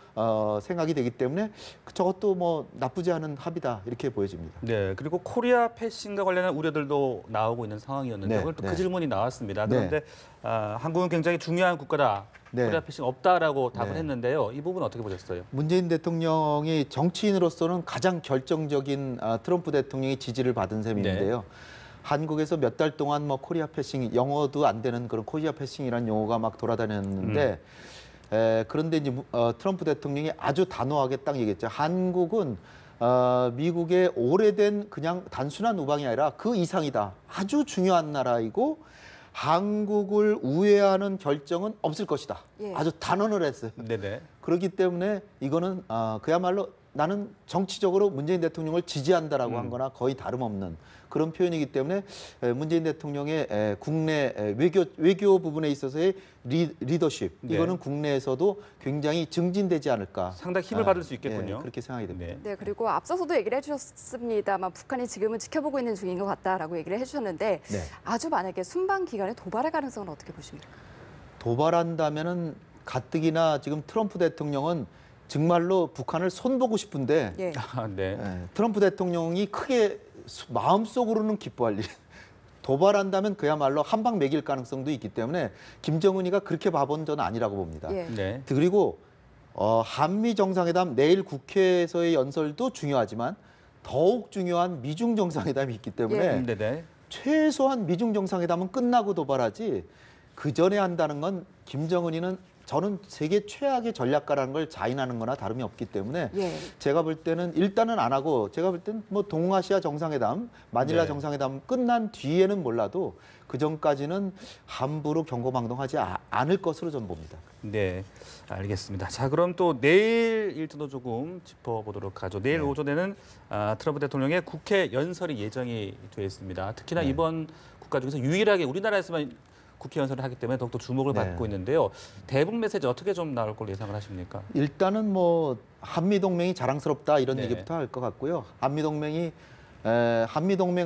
Speaker 3: 생각이 되기 때문에 저것도 뭐 나쁘지 않은 합의다 이렇게 보여집니다.
Speaker 1: 네, 그리고 코리아 패싱과 관련한 우려들도 나오고 있는 상황이었는데
Speaker 3: 네,
Speaker 1: 오늘 또
Speaker 3: 네.
Speaker 1: 그 질문이 나왔습니다.
Speaker 3: 네.
Speaker 1: 그런데 한국은 굉장히 중요한 국가다.
Speaker 3: 네.
Speaker 1: 코리아 패싱 없다라고 답을
Speaker 3: 네.
Speaker 1: 했는데요. 이 부분 어떻게 보셨어요?
Speaker 3: 문재인 대통령이 정치인으로서는 가장 결정적인 트럼프 대통령의 지지를 받은 셈인데요. 한국에서 몇 달 동안 뭐 코리아 패싱, 영어도 안 되는 그런 코리아 패싱이라는 용어가 막 돌아다녔는데 그런데 이제 트럼프 대통령이 아주 단호하게 딱 얘기했죠. 한국은 미국의 오래된 그냥 단순한 우방이 아니라 그 이상이다. 아주 중요한 나라이고 한국을 우회하는 결정은 없을 것이다.
Speaker 2: 예.
Speaker 3: 아주 단언을 했어요.
Speaker 1: 네네.
Speaker 3: 그렇기 때문에 이거는 그야말로 나는 정치적으로 문재인 대통령을 지지한다라고 한 거나 거의 다름없는 그런 표현이기 때문에 문재인 대통령의 국내 외교 부분에 있어서의 리더십
Speaker 1: 네.
Speaker 3: 이거는 국내에서도 굉장히 증진되지 않을까.
Speaker 1: 상당히 힘을 받을 수 있겠군요.
Speaker 3: 예, 그렇게 생각이 됩니다.
Speaker 1: 네.
Speaker 2: 네, 그리고 앞서서도 얘기를 해주셨습니다만 북한이 지금은 지켜보고 있는 중인 것 같다라고 얘기를 해주셨는데
Speaker 3: 네.
Speaker 2: 아주 만약에 순방 기간에 도발의 가능성은 어떻게 보십니까?
Speaker 3: 도발한다면은 가뜩이나 지금 트럼프 대통령은 정말로 북한을 손보고 싶은데
Speaker 2: 예.
Speaker 1: 아, 네.
Speaker 3: 트럼프 대통령이 크게 마음속으로는 기뻐할 일. 도발한다면 그야말로 한 방 매길 가능성도 있기 때문에 김정은이가 그렇게 바본 전 아니라고 봅니다.
Speaker 2: 예.
Speaker 1: 네.
Speaker 3: 그리고 한미 정상회담 내일 국회에서의 연설도 중요하지만 더욱 중요한 미중 정상회담이 있기 때문에
Speaker 2: 예.
Speaker 1: 네네.
Speaker 3: 최소한 미중 정상회담은 끝나고 도발하지 그 전에 한다는 건 김정은이는 저는 세계 최악의 전략가라는 걸 자인하는 거나 다름이 없기 때문에
Speaker 2: 예.
Speaker 3: 제가 볼 때는 일단은 안 하고 제가 볼 때는 뭐 동아시아 정상회담, 마닐라
Speaker 1: 네.
Speaker 3: 정상회담 끝난 뒤에는 몰라도 그 전까지는 함부로 경고망동하지 않을 것으로 저는 봅니다.
Speaker 1: 네, 알겠습니다. 자, 그럼 또 내일 일정도 조금 짚어보도록 하죠. 내일
Speaker 3: 네.
Speaker 1: 오전에는 트럼프 대통령의 국회 연설이 예정이 되어 있습니다. 특히나
Speaker 3: 네.
Speaker 1: 이번 국가 중에서 유일하게 우리나라에서만 국회 연설을 하기 때문에 더욱더 주목을
Speaker 3: 네.
Speaker 1: 받고 있는데요. 대북 메시지 어떻게 좀 나올 걸로 예상을 하십니까?
Speaker 3: 일단은 뭐 한미동맹이 자랑스럽다 이런
Speaker 1: 네.
Speaker 3: 얘기부터 할 것 같고요. 한미동맹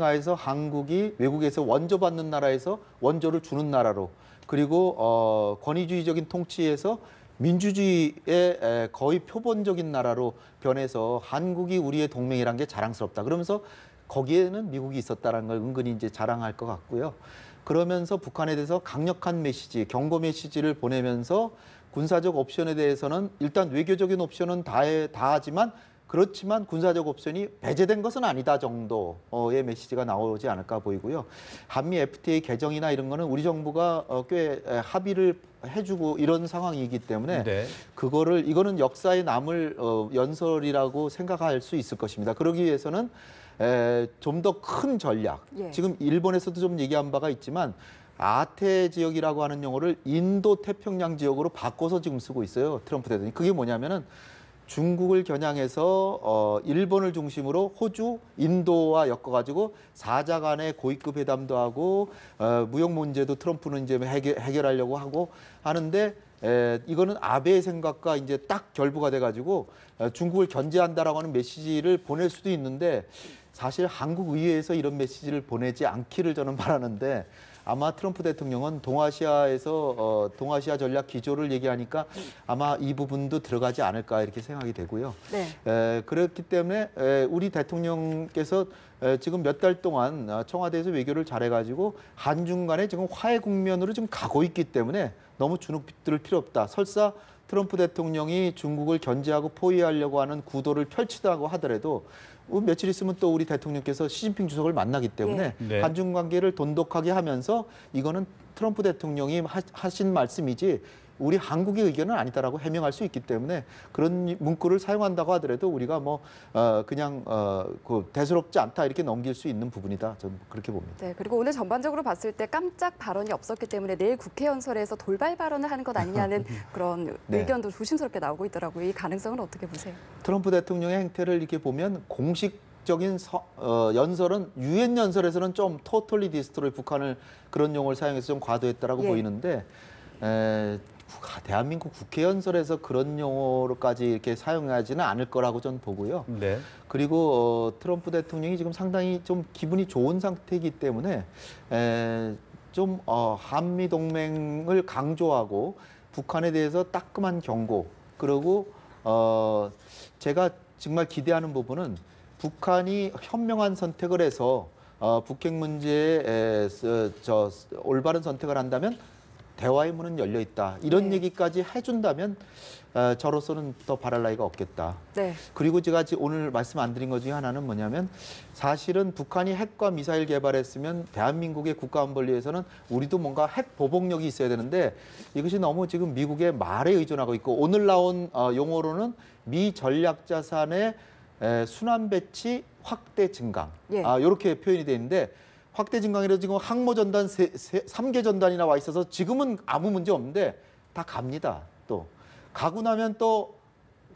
Speaker 3: 하에서 한국이 외국에서 원조받는 나라에서 원조를 주는 나라로 그리고 권위주의적인 통치에서 민주주의의 거의 표본적인 나라로 변해서 한국이 우리의 동맹이란 게 자랑스럽다. 그러면서 거기에는 미국이 있었다는 걸 은근히 이제 자랑할 것 같고요. 그러면서 북한에 대해서 강력한 메시지, 경고 메시지를 보내면서 군사적 옵션에 대해서는 일단 외교적인 옵션은 다 하지만 그렇지만 군사적 옵션이 배제된 것은 아니다 정도의 메시지가 나오지 않을까 보이고요. 한미 FTA 개정이나 이런 거는 우리 정부가 꽤 합의를 해주고 이런 상황이기 때문에
Speaker 1: 네.
Speaker 3: 이거는 역사에 남을 연설이라고 생각할 수 있을 것입니다. 그러기 위해서는 좀 더 큰 전략.
Speaker 2: 예.
Speaker 3: 지금 일본에서도 좀 얘기한 바가 있지만 아태 지역이라고 하는 용어를 인도 태평양 지역으로 바꿔서 지금 쓰고 있어요. 트럼프 대통령이. 그게 뭐냐면은 중국을 겨냥해서 일본을 중심으로 호주, 인도와 엮어가지고 사자 간의 고위급 회담도 하고 무역 문제도 트럼프는 이제 해결하려고 하고 하는데 이거는 아베의 생각과 이제 딱 결부가 돼가지고 중국을 견제한다라고 하는 메시지를 보낼 수도 있는데 사실 한국 의회에서 이런 메시지를 보내지 않기를 저는 바라는데 아마 트럼프 대통령은 동아시아에서 동아시아 전략 기조를 얘기하니까 아마 이 부분도 들어가지 않을까 이렇게 생각이 되고요.
Speaker 2: 네.
Speaker 3: 그렇기 때문에 우리 대통령께서 지금 몇 달 동안 청와대에서 외교를 잘해가지고 한중 간에 지금 화해 국면으로 지금 가고 있기 때문에 너무 주눅 들 필요 없다. 설사 트럼프 대통령이 중국을 견제하고 포위하려고 하는 구도를 펼치다고 하더라도 며칠 있으면 또 우리 대통령께서 시진핑 주석을 만나기 때문에
Speaker 1: 네.
Speaker 3: 한중 관계를 돈독하게 하면서 이거는 트럼프 대통령이 하신 말씀이지 우리 한국의 의견은 아니다라고 해명할 수 있기 때문에 그런 문구를 사용한다고 하더라도 우리가 뭐 그냥 대수롭지 않다 이렇게 넘길 수 있는 부분이다. 저는 그렇게 봅니다.
Speaker 2: 네, 그리고 오늘 전반적으로 봤을 때 깜짝 발언이 없었기 때문에 내일 국회 연설에서 돌발 발언을 하는 것 아니냐는 그런
Speaker 3: 네.
Speaker 2: 의견도 조심스럽게 나오고 있더라고요. 이 가능성은 어떻게 보세요?
Speaker 3: 트럼프 대통령의 행태를 이렇게 보면 공식적인 연설은 유엔 연설에서는 좀 토털리 디스트로이 북한을 그런 용어를 사용해서 좀 과도했다라고
Speaker 2: 예.
Speaker 3: 보이는데 대한민국 국회 연설에서 그런 용어로까지 이렇게 사용하지는 않을 거라고 저는 보고요.
Speaker 1: 네.
Speaker 3: 그리고 트럼프 대통령이 지금 상당히 좀 기분이 좋은 상태이기 때문에 좀 한미 동맹을 강조하고 북한에 대해서 따끔한 경고 그리고 제가 정말 기대하는 부분은 북한이 현명한 선택을 해서 북핵 문제에 올바른 선택을 한다면 대화의 문은 열려 있다. 이런
Speaker 2: 네.
Speaker 3: 얘기까지 해준다면 저로서는 더 바랄 나위가 없겠다.
Speaker 2: 네.
Speaker 3: 그리고 제가 오늘 말씀 안 드린 것 중에 하나는 뭐냐면 사실은 북한이 핵과 미사일 개발했으면 대한민국의 국가안보를 위해서는 우리도 뭔가 핵 보복력이 있어야 되는데 이것이 너무 지금 미국의 말에 의존하고 있고 오늘 나온 용어로는 미 전략자산의 순환 배치 확대 증강.
Speaker 2: 예.
Speaker 3: 이렇게 표현이 돼 있는데 확대 증강이라 지금 항모 전단 3개 전단이나 와 있어서 지금은 아무 문제 없는데 다 갑니다. 또 가고 나면 또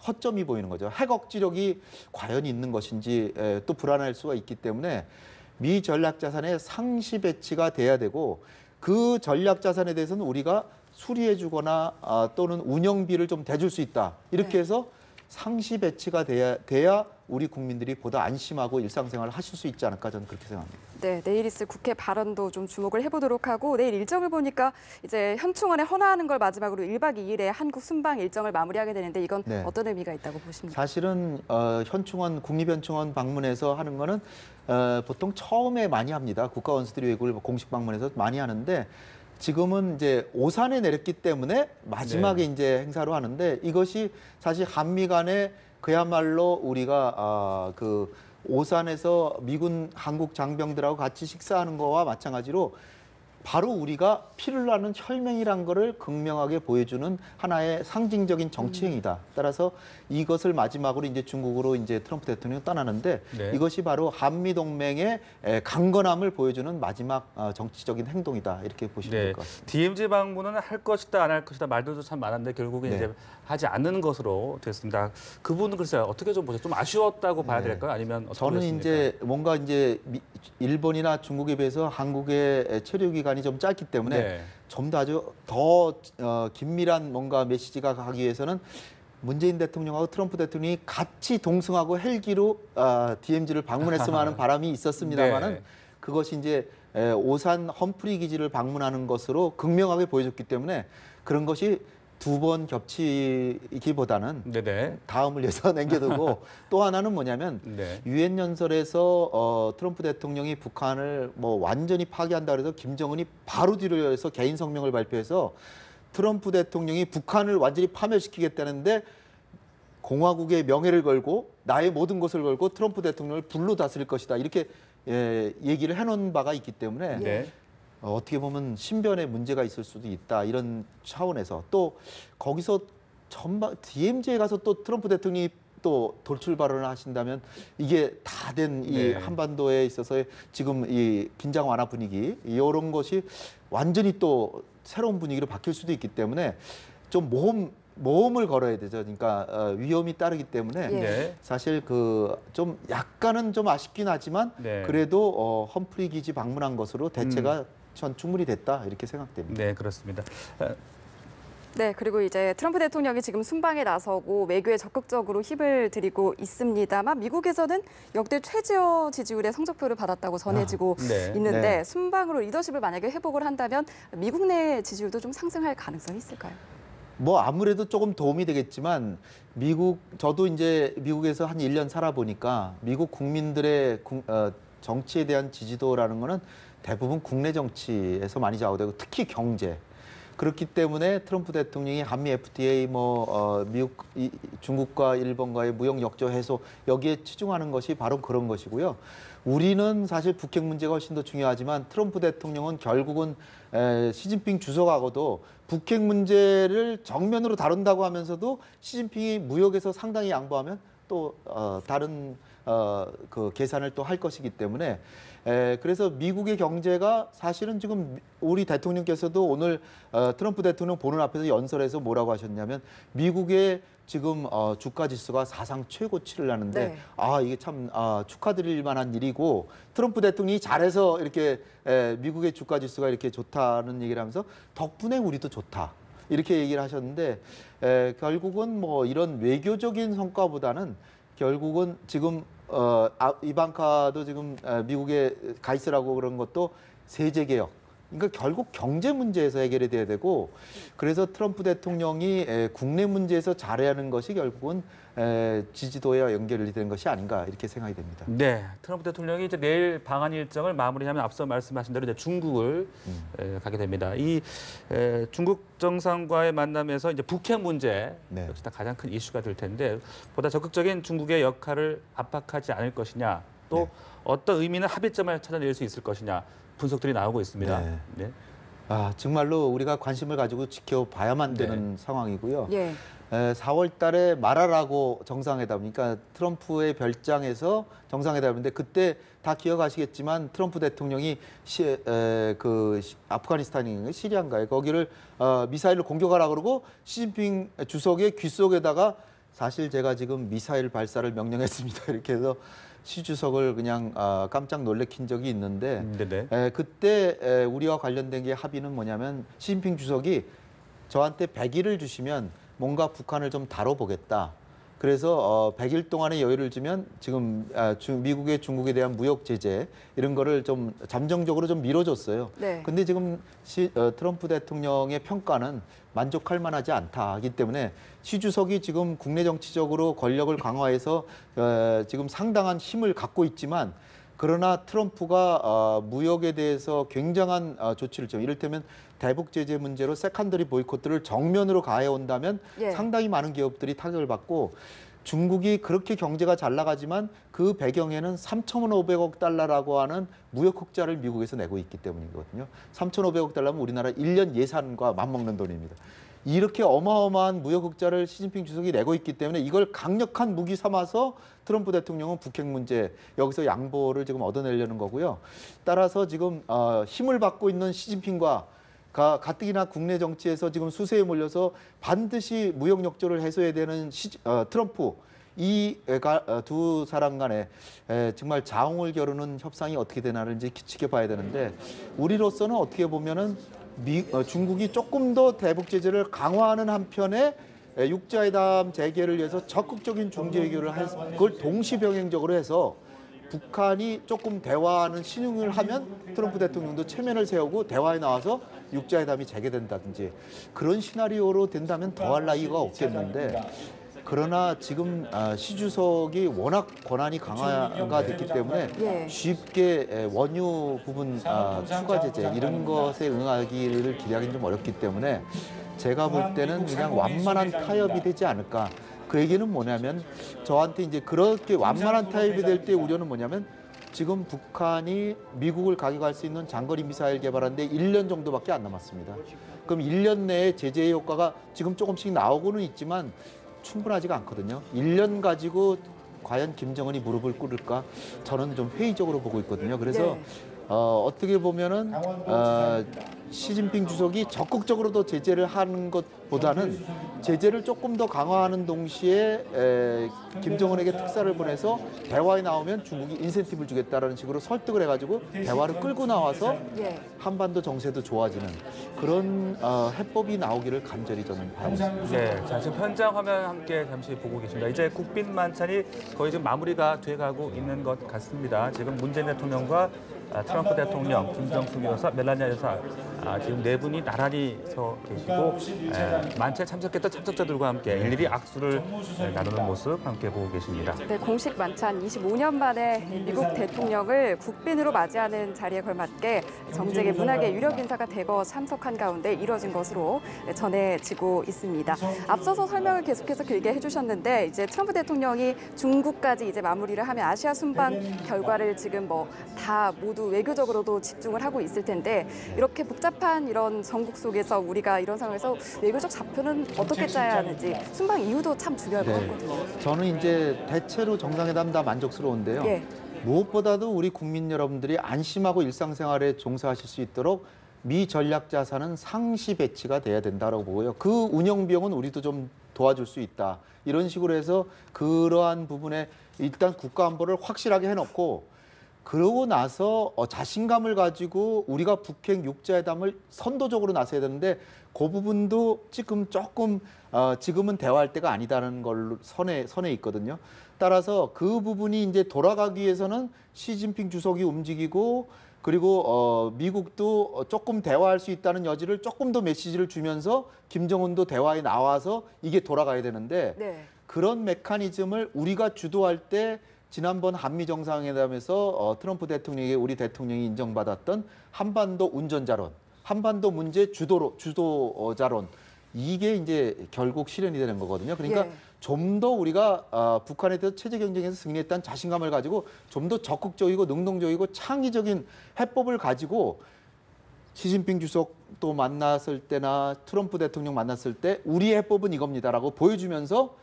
Speaker 3: 허점이 보이는 거죠. 핵 억지력이 과연 있는 것인지 또 불안할 수가 있기 때문에 미 전략 자산의 상시 배치가 돼야 되고 그 전략 자산에 대해서는 우리가 수리해 주거나 또는 운영비를 좀 대줄 수 있다. 이렇게
Speaker 2: 네.
Speaker 3: 해서 상시 배치가 돼야 우리 국민들이 보다 안심하고 일상생활을 하실 수 있지 않을까 저는 그렇게 생각합니다.
Speaker 2: 네, 내일 있을 국회 발언도 좀 주목을 해보도록 하고 내일 일정을 보니까 이제 현충원에 헌화하는 걸 마지막으로 1박 2일에 한국 순방 일정을 마무리하게 되는데 이건
Speaker 3: 네.
Speaker 2: 어떤 의미가 있다고 보십니까?
Speaker 3: 사실은 현충원 국립현충원 방문해서 하는 거는 보통 처음에 많이 합니다. 국가원수들이 외국을 공식 방문해서 많이 하는데 지금은 이제 오산에 내렸기 때문에 마지막에
Speaker 1: 네.
Speaker 3: 이제 행사로 하는데 이것이 사실 한미 간에 그야말로 우리가 오산에서 미군 한국 장병들하고 같이 식사하는 거와 마찬가지로 바로 우리가 피를 나는 혈맹이란 거를 극명하게 보여주는 하나의 상징적인 정치행위다. 따라서 이것을 마지막으로 이제 중국으로 이제 트럼프 대통령이 떠나는데
Speaker 1: 네.
Speaker 3: 이것이 바로 한미 동맹의 강건함을 보여주는 마지막 정치적인 행동이다. 이렇게 보시면
Speaker 1: 네.
Speaker 3: 될 것 같습니다.
Speaker 1: DMZ 방문은 할 것이다 안 할 것이다 말들도 참 많았는데 결국은
Speaker 3: 네.
Speaker 1: 이제 하지 않는 것으로 됐습니다. 그 부분은 글쎄요 어떻게 좀 보세요? 좀 아쉬웠다고 봐야
Speaker 3: 네.
Speaker 1: 될까요? 아니면 어떻게
Speaker 3: 저는
Speaker 1: 보셨습니까?
Speaker 3: 이제 뭔가 이제 일본이나 중국에 비해서 한국의 체류 기간이 좀 짧기 때문에
Speaker 1: 네.
Speaker 3: 좀 더 아주 더 긴밀한 뭔가 메시지가 가기 위해서는 문재인 대통령하고 트럼프 대통령이 같이 동승하고 헬기로 DMZ를 방문했으면 하는 바람이 있었습니다만은
Speaker 1: 네.
Speaker 3: 그것이 이제 오산 험프리 기지를 방문하는 것으로 극명하게 보여줬기 때문에 그런 것이 두 번 겹치기보다는
Speaker 1: 네네.
Speaker 3: 다음을 위해서 남겨두고 또 하나는 뭐냐면
Speaker 1: 네.
Speaker 3: 유엔 연설에서 트럼프 대통령이 북한을 뭐 완전히 파괴한다 그래서 김정은이 바로 뒤로 해서 개인 성명을 발표해서 트럼프 대통령이 북한을 완전히 파멸시키겠다는데 공화국의 명예를 걸고 나의 모든 것을 걸고 트럼프 대통령을 불로 다스릴 것이다 이렇게 얘기를 해놓은 바가 있기 때문에
Speaker 1: 네.
Speaker 3: 어떻게 보면 신변에 문제가 있을 수도 있다 이런 차원에서 또 거기서 전반 DMZ에 가서 또 트럼프 대통령이 또 돌출 발언을 하신다면 이게 다 된 이
Speaker 1: 네.
Speaker 3: 한반도에 있어서의 지금 이 긴장 완화 분위기 이런 것이 완전히 또 새로운 분위기로 바뀔 수도 있기 때문에 좀 모험을 걸어야 되죠. 그러니까 위험이 따르기 때문에
Speaker 2: 예.
Speaker 1: 네.
Speaker 3: 사실 그 좀 약간은 좀 아쉽긴 하지만
Speaker 1: 네.
Speaker 3: 그래도 험프리 기지 방문한 것으로 대체가 전 충분히 됐다 이렇게 생각됩니다.
Speaker 1: 네, 그렇습니다.
Speaker 2: 네, 그리고 이제 트럼프 대통령이 지금 순방에 나서고 외교에 적극적으로 힘을 들이고 있습니다만 미국에서는 역대 최저 지지율의 성적표를 받았다고 전해지고
Speaker 1: 네.
Speaker 2: 있는데
Speaker 3: 네.
Speaker 2: 순방으로 리더십을 만약에 회복을 한다면 미국 내 지지율도 좀 상승할 가능성이 있을까요?
Speaker 3: 뭐 아무래도 조금 도움이 되겠지만 저도 이제 미국에서 한 1년 살아보니까 미국 국민들의 정치에 대한 지지도라는 거는 대부분 국내 정치에서 많이 좌우되고 특히 경제. 그렇기 때문에 트럼프 대통령이 한미 FTA 중국과 일본과의 무역 역조 해소 여기에 치중하는 것이 바로 그런 것이고요. 우리는 사실 북핵 문제가 훨씬 더 중요하지만 트럼프 대통령은 결국은 시진핑 주석하고도 북핵 문제를 정면으로 다룬다고 하면서도 시진핑이 무역에서 상당히 양보하면 또 다른 그 계산을 또 할 것이기 때문에 그래서 미국의 경제가 사실은 지금 우리 대통령께서도 오늘 트럼프 대통령 보는 앞에서 연설에서 뭐라고 하셨냐면 미국의 지금 주가 지수가 사상 최고치를 하는데
Speaker 2: 네.
Speaker 3: 이게 참 축하드릴 만한 일이고 트럼프 대통령이 잘해서 이렇게 미국의 주가 지수가 이렇게 좋다는 얘기를 하면서 덕분에 우리도 좋다. 이렇게 얘기를 하셨는데 결국은 뭐 이런 외교적인 성과보다는 결국은 지금 이방카도 지금 미국에 가 있으라고 그런 것도 세제 개혁. 그러니까 결국 경제 문제에서 해결이 돼야 되고 그래서 트럼프 대통령이 국내 문제에서 잘해야 하는 것이 결국은 지지도에 연결이 되는 것이 아닌가 이렇게 생각이 됩니다.
Speaker 1: 네, 트럼프 대통령이 이제 내일 방한 일정을 마무리하면 앞서 말씀하신 대로 이제 중국을 가게 됩니다. 이 중국 정상과의 만남에서 이제 북핵 문제
Speaker 3: 네.
Speaker 1: 역시 다 가장 큰 이슈가 될 텐데 보다 적극적인 중국의 역할을 압박하지 않을 것이냐, 또
Speaker 3: 네.
Speaker 1: 어떤 의미 있는 합의점을 찾아낼 수 있을 것이냐 분석들이 나오고 있습니다.
Speaker 3: 네.
Speaker 1: 네.
Speaker 3: 정말로 우리가 관심을 가지고 지켜봐야만 되는 상황이고요.
Speaker 2: 예.
Speaker 3: 4월 달에 마라라고 정상회담, 그러니까 트럼프의 별장에서 정상회담인데 그때 다 기억하시겠지만 트럼프 대통령이 아프가니스탄인가요? 시리아인가요? 거기를 미사일로 공격하라 그러고 시진핑 주석의 귀 속에다가 사실 제가 지금 미사일 발사를 명령했습니다. 이렇게 해서 시 주석을 그냥 깜짝 놀래킨 적이 있는데
Speaker 1: 네네.
Speaker 3: 그때 우리와 관련된 게 합의는 뭐냐면 시진핑 주석이 저한테 100일을 주시면 뭔가 북한을 좀 다뤄보겠다. 그래서 100일 동안의 여유를 주면 지금 미국의 중국에 대한 무역 제재 이런 거를 좀 잠정적으로 좀 미뤄줬어요.
Speaker 2: 네.
Speaker 3: 근데 지금 트럼프 대통령의 평가는 만족할 만하지 않다 하기 때문에 시 주석이 지금 국내 정치적으로 권력을 강화해서 지금 상당한 힘을 갖고 있지만 그러나 트럼프가 무역에 대해서 굉장한 조치를 좀 이를테면 대북 제재 문제로 세컨더리 보이콧들을 정면으로 가해온다면
Speaker 2: 예.
Speaker 3: 상당히 많은 기업들이 타격을 받고 중국이 그렇게 경제가 잘 나가지만 그 배경에는 3,500억 달러라고 하는 무역 흑자를 미국에서 내고 있기 때문이거든요. 3,500억 달러면 우리나라 1년 예산과 맞먹는 돈입니다. 이렇게 어마어마한 무역 흑자를 시진핑 주석이 내고 있기 때문에 이걸 강력한 무기 삼아서 트럼프 대통령은 북핵 문제 여기서 양보를 지금 얻어내려는 거고요. 따라서 지금 힘을 받고 있는 시진핑과 가뜩이나 국내 정치에서 지금 수세에 몰려서 반드시 무역 역조를 해소해야 되는 트럼프 이 두 사람 간에 정말 자웅을 겨루는 협상이 어떻게 되나를 이제 지켜봐야 되는데 우리로서는 어떻게 보면은 중국이 조금 더 대북 제재를 강화하는 한편에 육자회담 재개를 위해서 적극적인 중재 외교를 그걸 동시병행적으로 해서 북한이 조금 대화하는 신용을 하면 트럼프 대통령도 체면을 세우고 대화에 나와서 육자회담이 재개된다든지 그런 시나리오로 된다면 더할 나위가 없겠는데 그러나 지금 시 주석이 워낙 권한이 강화가 됐기 때문에 쉽게 원유 부분 추가 제재 이런 것에 응하기를 기대하기는 좀 어렵기 때문에 제가 볼 때는 그냥 완만한 타협이 되지 않을까. 그 얘기는 뭐냐면 저한테 이제 그렇게 완만한 타협이 될 때 우려는 뭐냐면 지금 북한이 미국을 가격할 수 있는 장거리 미사일 개발하는데 1년 정도밖에 안 남았습니다. 그럼 1년 내에 제재의 효과가 지금 조금씩 나오고는 있지만 충분하지가 않거든요. 1년 가지고 과연 김정은이 무릎을 꿇을까? 저는 좀 회의적으로 보고 있거든요. 그래서 어떻게 보면은 시진핑 주석이 적극적으로 더 제재를 하는 것보다는 제재를 조금 더 강화하는 동시에 김정은에게 특사를 보내서 대화에 나오면 중국이 인센티브를 주겠다라는 식으로 설득을 해가지고 대화를 끌고 나와서 한반도 정세도 좋아지는 그런 해법이 나오기를 간절히 저는 바라겠습니다.
Speaker 1: 네, 자 지금 현장 화면 함께 잠시 보고 계십니다. 이제 국빈 만찬이 거의 지금 마무리가 돼가고 있는 것 같습니다. 지금 문재인 대통령과 트럼프 대통령, 김정숙 여사, 멜라니아 여사 지금 네 분이 나란히 서 계시고 만찬에 참석했던 참석자들과 함께 일일이 악수를 나누는 모습 함께 보고 계십니다.
Speaker 2: 네, 공식 만찬 25년 만에 미국 대통령을 국빈으로 맞이하는 자리에 걸맞게 정재계 문학의 유력 인사가 대거 참석한 가운데 이뤄진 것으로 전해지고 있습니다. 앞서서 설명을 계속해서 길게 해주셨는데 이제 트럼프 대통령이 중국까지 이제 마무리를 하면 아시아 순방 결과를 지금 뭐 다 모두 외교적으로도 집중을 하고 있을 텐데 이렇게 복잡한 이런 전국 속에서 우리가 이런 상황에서 외교적 좌표는 어떻게 짜야 하는지 순방 이후도 참 중요할 것 같거든요.
Speaker 3: 저는 이제 대체로 정상회담 다 만족스러운데요. 무엇보다도 우리 국민 여러분들이 안심하고 일상생활에 종사하실 수 있도록 미 전략 자산은 상시 배치가 돼야 된다고 보고요. 그 운영 비용은 우리도 좀 도와줄 수 있다. 이런 식으로 해서 그러한 부분에 일단 국가 안보를 확실하게 해놓고 그러고 나서 자신감을 가지고 우리가 북핵 육자회담을 선도적으로 나서야 되는데 그 부분도 지금 조금 지금은 대화할 때가 아니다는 걸로 선에 있거든요. 따라서 그 부분이 이제 돌아가기 위해서는 시진핑 주석이 움직이고 그리고 미국도 조금 대화할 수 있다는 여지를 조금 더 메시지를 주면서 김정은도 대화에 나와서 이게 돌아가야 되는데 그런 메커니즘을 우리가 주도할 때 지난번 한미 정상회담에서 트럼프 대통령에게 우리 대통령이 인정받았던 한반도 운전자론, 한반도 문제 주도자론 이게 이제 결국 실현이 되는 거거든요. 그러니까 좀 더 우리가 북한에 대해서 체제 경쟁에서 승리했다는 자신감을 가지고 좀 더 적극적이고 능동적이고 창의적인 해법을 가지고 시진핑 주석도 만났을 때나 트럼프 대통령 만났을 때 우리의 해법은 이겁니다라고 보여주면서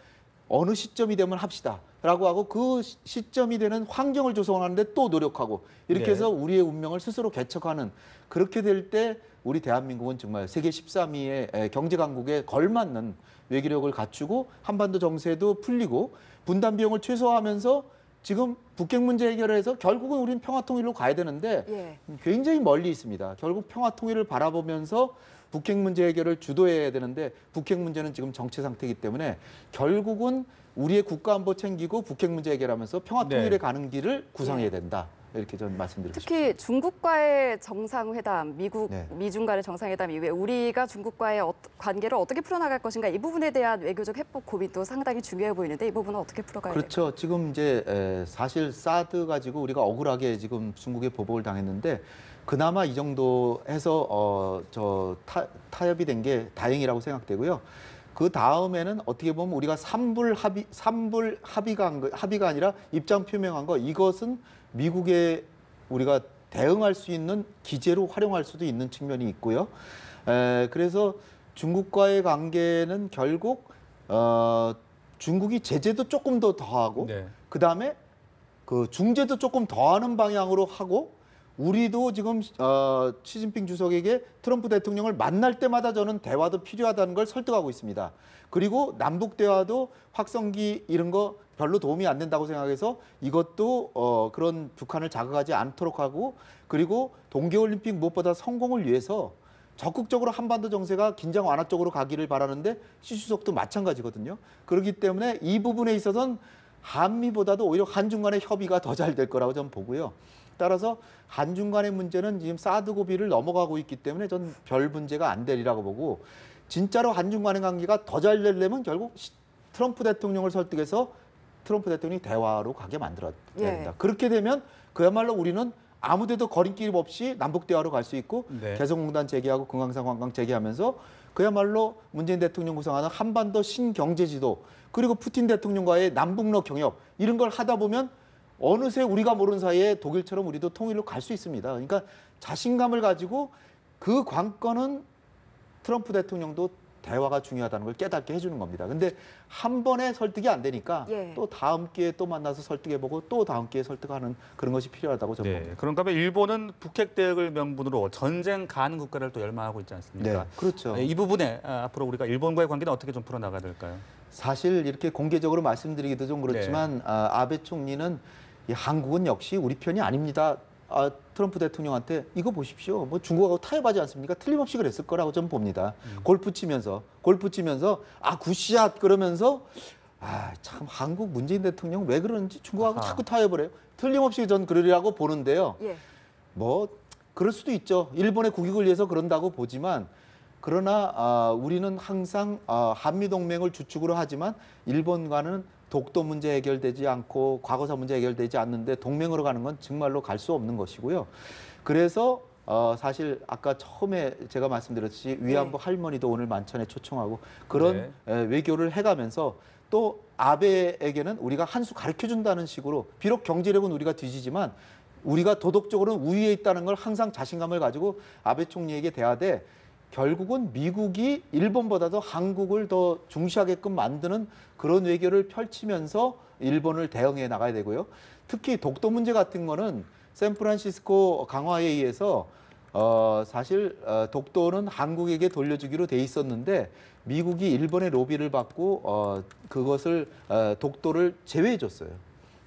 Speaker 3: 어느 시점이 되면 합시다. 라고 하고 그 시점이 되는 환경을 조성하는데 또 노력하고 이렇게 해서 우리의 운명을 스스로 개척하는 그렇게 될 때 우리 대한민국은 정말 세계 13위의 경제 강국에 걸맞는 외교력을 갖추고 한반도 정세도 풀리고 분단 비용을 최소화하면서 지금 북핵 문제 해결을 해서 결국은 우리는 평화 통일로 가야 되는데 굉장히 멀리 있습니다. 결국 평화 통일을 바라보면서 북핵 문제 해결을 주도해야 되는데 북핵 문제는 지금 정체 상태이기 때문에 결국은 우리의 국가 안보 챙기고 북핵 문제 해결하면서 평화 통일에 가는 길을 구상해야 된다. 이렇게 저는 말씀드리고 싶습니다.
Speaker 2: 특히 중국과의 정상회담, 미중 간의 정상회담 이후에 우리가 중국과의 관계를 어떻게 풀어나갈 것인가 이 부분에 대한 외교적 해법 고민도 상당히 중요해 보이는데 이 부분은 어떻게 풀어가야 될까요?
Speaker 3: 그렇죠. 지금 이제 사실 사드 가지고 우리가 억울하게 지금 중국에 보복을 당했는데 그나마 이 정도 해서 타협이 된 게 다행이라고 생각되고요. 그 다음에는 어떻게 보면 우리가 삼불 합의가 아니라 입장 표명한 거, 이것은 미국에 우리가 대응할 수 있는 기제로 활용할 수도 있는 측면이 있고요. 그래서 중국과의 관계는 결국 중국이 제재도 조금 더 더하고
Speaker 1: 네.
Speaker 3: 그다음에 그 중재도 조금 더하는 방향으로 하고, 우리도 지금 시진핑 주석에게 트럼프 대통령을 만날 때마다 저는 대화도 필요하다는 걸 설득하고 있습니다. 그리고 남북 대화도 확성기 이런 거 별로 도움이 안 된다고 생각해서 이것도 그런 북한을 자극하지 않도록 하고, 그리고 동계올림픽 무엇보다 성공을 위해서 적극적으로 한반도 정세가 긴장 완화 쪽으로 가기를 바라는데 시 주석도 마찬가지거든요. 그렇기 때문에 이 부분에 있어서는 한미보다도 오히려 한중 간의 협의가 더 잘 될 거라고 저는 보고요. 따라서 한중 간의 문제는 지금 사드 고비를 넘어가고 있기 때문에 전 별 문제가 안 되리라고 보고, 진짜로 한중 간의 관계가 더 잘 되려면 결국 트럼프 대통령을 설득해서 트럼프 대통령이 대화로 가게 만들어야 된다. 그렇게 되면 그야말로 우리는 아무데도 거리낌 없이 남북 대화로 갈 수 있고,
Speaker 1: 네.
Speaker 3: 개성공단 재개하고 금강산 관광 재개하면서 그야말로 문재인 대통령 구상하는 한반도 신경제지도, 그리고 푸틴 대통령과의 남북러 경협, 이런 걸 하다 보면 어느새 우리가 모르는 사이에 독일처럼 우리도 통일로 갈 수 있습니다. 그러니까 자신감을 가지고 그 관건은 트럼프 대통령도 대화가 중요하다는 걸 깨닫게 해주는 겁니다. 근데 한 번에 설득이 안 되니까 또 다음 기회에 또 만나서 설득해보고 또 다음 기회에 설득하는 그런 것이 필요하다고 저는 봅니다.
Speaker 1: 네. 그런가 하면 일본은 북핵 대응을 명분으로 전쟁 가능 국가를 또 열망하고 있지 않습니까?
Speaker 3: 네, 그렇죠.
Speaker 1: 이 부분에 앞으로 우리가 일본과의 관계는 어떻게 좀 풀어나가야 될까요?
Speaker 3: 사실 이렇게 공개적으로 말씀드리기도 좀 그렇지만 아베 총리는 이 한국은 역시 우리 편이 아닙니다. 트럼프 대통령한테 이거 보십시오. 뭐 중국하고 타협하지 않습니까? 틀림없이 그랬을 거라고 저는 봅니다. 골프 치면서 굿샷 그러면서 참 한국 문재인 대통령 왜 그러는지 중국하고 자꾸 타협을 해요. 틀림없이 전 그러리라고 보는데요. 뭐 그럴 수도 있죠. 일본의 국익을 위해서 그런다고 보지만, 그러나 우리는 항상 한미 동맹을 주축으로 하지만 일본과는 독도 문제 해결되지 않고 과거사 문제 해결되지 않는데 동맹으로 가는 건 정말로 갈 수 없는 것이고요. 그래서 사실 아까 처음에 제가 말씀드렸듯이 위안부 할머니도 오늘 만찬에 초청하고 그런 외교를 해가면서, 또 아베에게는 우리가 한 수 가르쳐준다는 식으로, 비록 경제력은 우리가 뒤지지만 우리가 도덕적으로는 우위에 있다는 걸 항상 자신감을 가지고 아베 총리에게 대하되, 결국은 미국이 일본보다도 한국을 더 중시하게끔 만드는 그런 외교를 펼치면서 일본을 대응해 나가야 되고요. 특히 독도 문제 같은 거는 샌프란시스코 강화회의에서 사실 독도는 한국에게 돌려주기로 돼 있었는데 미국이 일본의 로비를 받고 그것을 독도를 제외해 줬어요.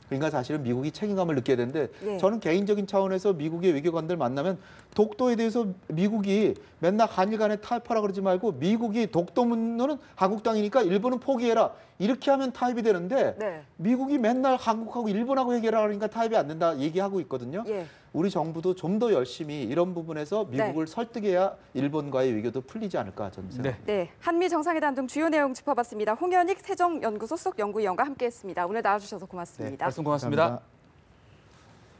Speaker 3: 그러니까 사실은 미국이 책임감을 느껴야 되는데, 저는 개인적인 차원에서 미국의 외교관들 만나면 독도에 대해서 미국이 맨날 한일 간에 타협하라 그러지 말고, 미국이 독도 문제는 한국 땅이니까 일본은 포기해라, 이렇게 하면 타협이 되는데 미국이 맨날 한국하고 일본하고 해결하라니까 타협이 안 된다 얘기하고 있거든요. 우리 정부도 좀 더 열심히 이런 부분에서 미국을 설득해야 일본과의 외교도 풀리지 않을까 저는 생각합니다.
Speaker 2: 한미 정상회담 등 주요 내용 짚어봤습니다. 홍현익 세종연구소 속 연구위원과 함께했습니다. 오늘 나와주셔서 고맙습니다.
Speaker 1: 말씀 고맙습니다.
Speaker 3: 감사합니다.